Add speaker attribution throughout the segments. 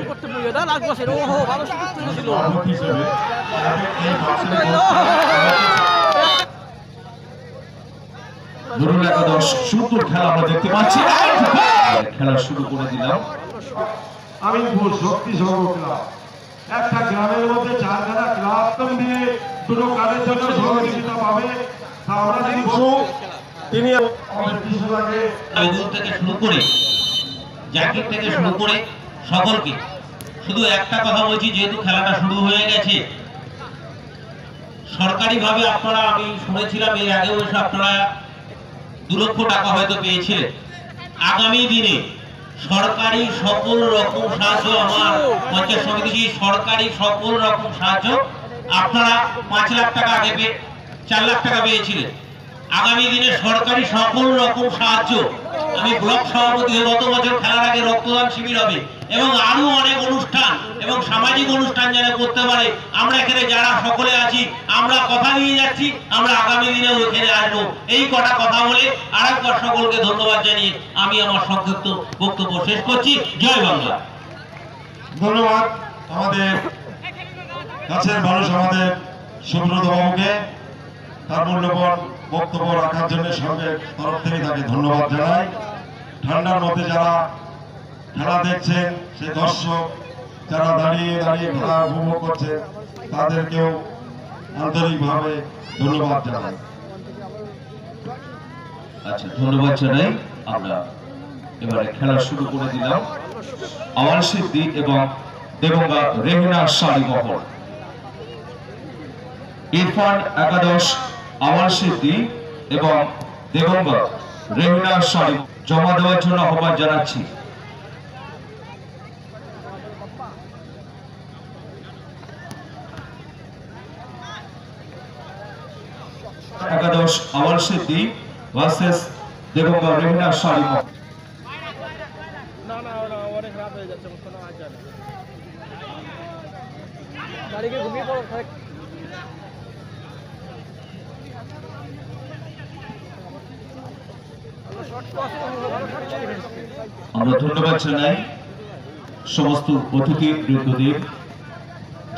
Speaker 1: করতে বইয়ে দা লাগ বসে ওহো ভালো সুযোগ তৈরি ছিল
Speaker 2: নুরুল একাদশ সুন্দর খেলা আমরা দেখতে পাচ্ছি খেলা শুরু করে দিলাম
Speaker 3: আমি শক্তি সংঘ ক্লাব একটা গ্রামের মধ্যে চারখানা ক্লাব নিয়ে দুটো কাজের জন্য সহযোগিতা পাবে তা আমরা যদি তিনি আমাদের কৃষককে
Speaker 4: থেকে শুরু করে জাকির থেকে শুরু করে সকলকে শুধু একটা কথা বলছি, যেহেতু খেলাটা শুরু হয়ে গেছে সরকারিভাবে আপনারা, আমি শুনেছিলাম এর আগেও এসে আপনারা 2 লক্ষ টাকা হয়তো পেয়েছিলেন। আগামী দিনে সরকারি সকল রকম সাহায্য, আমার পঞ্চায়েত সমিতি সরকারি সকল রকম সাহায্য, আপনারা 5 লাখ টাকা আগে 4 লাখ টাকা পেয়েছিলেন। আগামী দিনে সরকারি সকল রকম সাহায্য, আমি ব্লক সভাপতি গত বছর খেলার আগে রক্তদান শিবির হবে এবং আরো অনেক অনুষ্ঠান এবং সামাজিক অনুষ্ঠান যেন করতে পারে। আমরা এখানে যারা সকলে আছি আমরা কথা দিয়ে যাচ্ছি, আমরা আগামী দিনে ওইখানে আসবো। এই কটা কথা বলে আরেকবার সকলকে ধন্যবাদ জানিয়ে আমি আমার সংক্ষিপ্ত বক্তব্য শেষ করছি। জয় বাংলা।
Speaker 3: ধন্যবাদ আমাদের কাছের মানুষ আমাদের সুব্রত বাবুকে তার মূল্যবান বক্তব্য রাখার জন্য সঙ্গে তরফ থেকে তাকে ধন্যবাদ জানাই। ঠান্ডার মধ্যে যারা খেলা দেখছেন, সেই দর্শক যারা দাঁড়িয়ে দাঁড়িয়ে খেলা উপভোগ করছে তাদেরকেও আন্তরিকভাবে ধন্যবাদ জানাই।
Speaker 2: আচ্ছা, ধন্যবাদ জানাই। আমরা এবারে খেলা শুরু করে দিলাম। আওয়াল সিদ্দি এবং দেবঙ্গা রেহেনা শাড়ি মহল। ইরফান একাদশ আওয়াল সিদ্দি এবং দেবঙ্গা রেহেনা শাড়ি জমা দেওয়ার জন্য আহ্বান জানাচ্ছি। একাদশ আওয়াল সিদ্দি ভার্সেস দেবঙ্গা রেহেনা শাড়ি মহল।
Speaker 1: না না ওরা অনেক রাত হয়ে যাচ্ছে, কোনো আজ যাবে গাড়িকে ঘুমিয়ে পড়ো।
Speaker 2: আমরা ধন্যবাদ জানাই সমস্ত অতিথি বৃন্দদের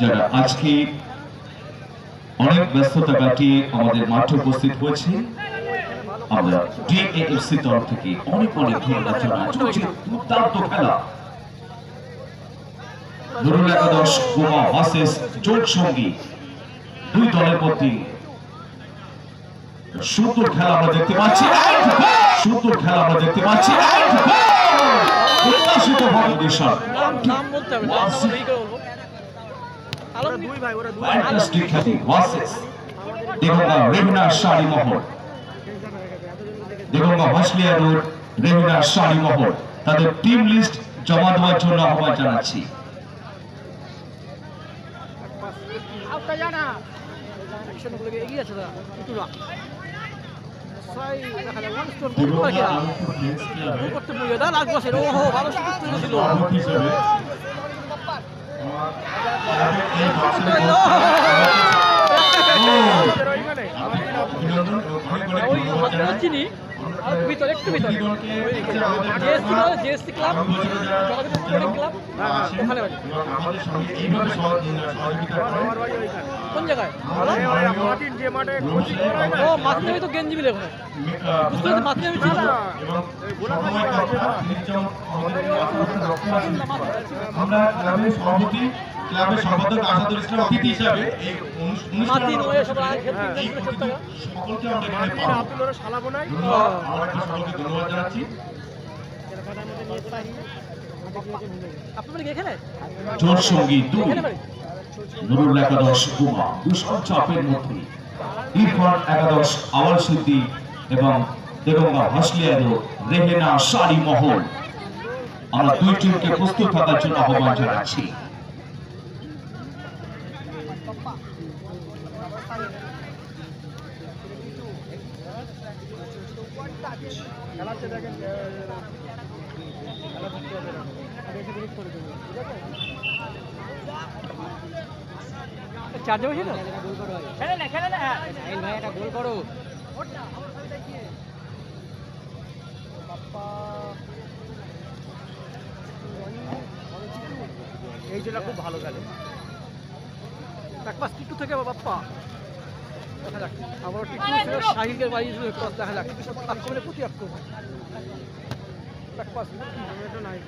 Speaker 2: যারা আজকে অনেক ব্যস্ততা কাটিয়ে আমাদের মাঠে উপস্থিত হয়েছে। আমরা ডিএএফসি তরফ থেকে অনেক অনেক ধন্যবাদ জানাই। দুর্দান্ত খেলা, নুরুল একাদশ গোমা ভার্সেস জোট সঙ্গী, 2 দলের মধ্যে সুন্দর খেলা আমরা দেখতে পাচ্ছি। সুন্দর খেলা আমরা দেখতে পাচ্ছি। উল্লাসিত ফাউন্ডেশন
Speaker 1: নাম বলতে হবে না, আমরা এই করে বলবো। আলম দুই ভাই, ওরা দুই
Speaker 2: ফ্যান্টাস্টিক খেলা ভার্সেস দেবঙ্গা রেহেনা শাড়ি মহল। দেবঙ্গা হাসলিয়া রোড রেহেনা শাড়ি মহল তাদের টিম লিস্ট জমা দেওয়ার জন্য আহ্বান জানাচ্ছি।
Speaker 1: আপকা জানা একশন গুলো এগিয়ে আছে দাদা একটু না সাই দেখা যায় ওয়ান স্টোর গোল করে খেলা গোল করতে বইয়ে দা লাগ বসে ওহো ভালো সুযোগ তৈরি ছিল চিনি ভিতরে একটু ভিতরে জিএসসি ক্লাব ক্লাব ওখানে কোন জায়গায় ও মাঝে তো গেঞ্জি মিলে ওখানে বুঝতে পারছি মাঝে আমি চিনি
Speaker 3: আমরা গ্রামের সভাপতি ক্লাবের সম্পাদক আসাদুল ইসলাম অতিথি হিসাবে এই
Speaker 1: মাটি নয় সব
Speaker 3: সকলকে আমরা এখানে পাবো। আমরা সকলকে ধন্যবাদ জানাচ্ছি।
Speaker 1: আপনার এখানে
Speaker 2: জোট সঙ্গী 2 নুরুল একাদশ গোমা দুষ্কর চাপের মধ্যে ইরফান একাদশ আওয়াল সিদ্দি এবং দেবঙ্গা হাসলিয়া রোড রেহেনা শাড়ি মহল। আমরা 2 টিমকে প্রস্তুত থাকার জন্য আহ্বান জানাচ্ছি।
Speaker 1: চার্জে বসে খেলে না ভাই একটা গোল করো এই জন্য খুব ভালো খেলে। এক পাস টিটু থেকে বাপ্পা দেখা যাক, আবার টিটু থেকে শাহিকের বাড়ি ক্রস দেখা যাক, আক্রমণে প্রতি আক্রমণ। এক পাস নাই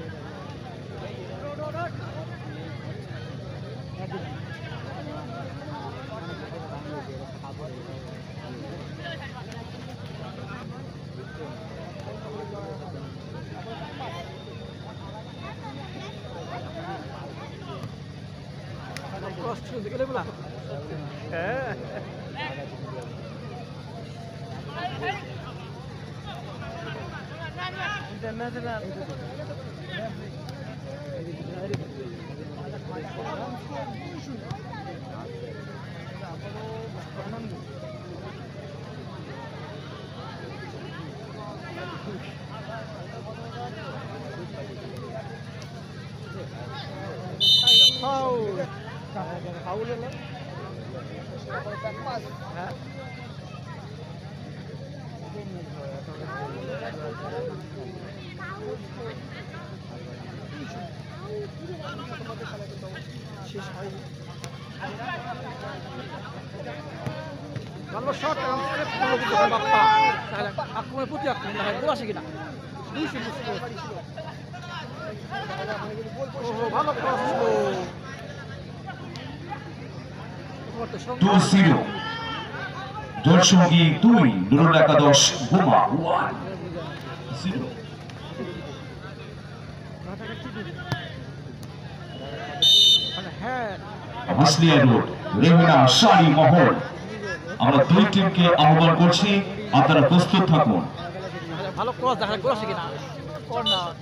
Speaker 1: ক্রস ছিল দেখলে বলা। হ্যাঁ ফাউল হলো। হ্যাঁ শেষ হয়নি। ভালো শট বাপ্পা আক্রমণের প্রতি আক্রমণ দেখা গোল আসে কিনা। ভালো ক্রস ছিল।
Speaker 2: 2-0 জোর সঙ্গী 2 নুরুল একাদশ বোমা 1-0। হাসলিয়া রোড রেহেনা শাড়ি মহল, আমরা দুই টিমকে আহ্বান করছি, আপনারা প্রস্তুত থাকুন।
Speaker 1: ভালো ক্রস দেখা গোল আসে কিনা। কর্নার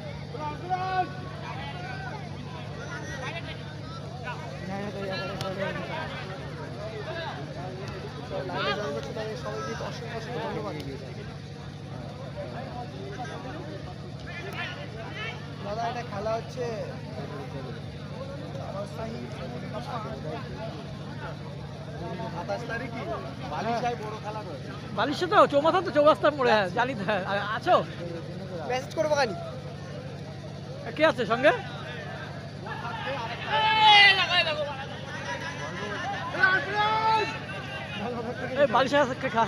Speaker 5: দাদা এটা খেলা হচ্ছে
Speaker 1: বালিশে তো চৌমাথা তো চৌরাস্তা পড়ে জানি আছো
Speaker 5: মেসেজ করবো কানি
Speaker 1: কে আছে সঙ্গে? বালিশা খেলা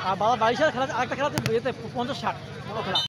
Speaker 1: আর বাবা বালিশা খেলা আরেকটা খেলা 50-60 বড় খেলা।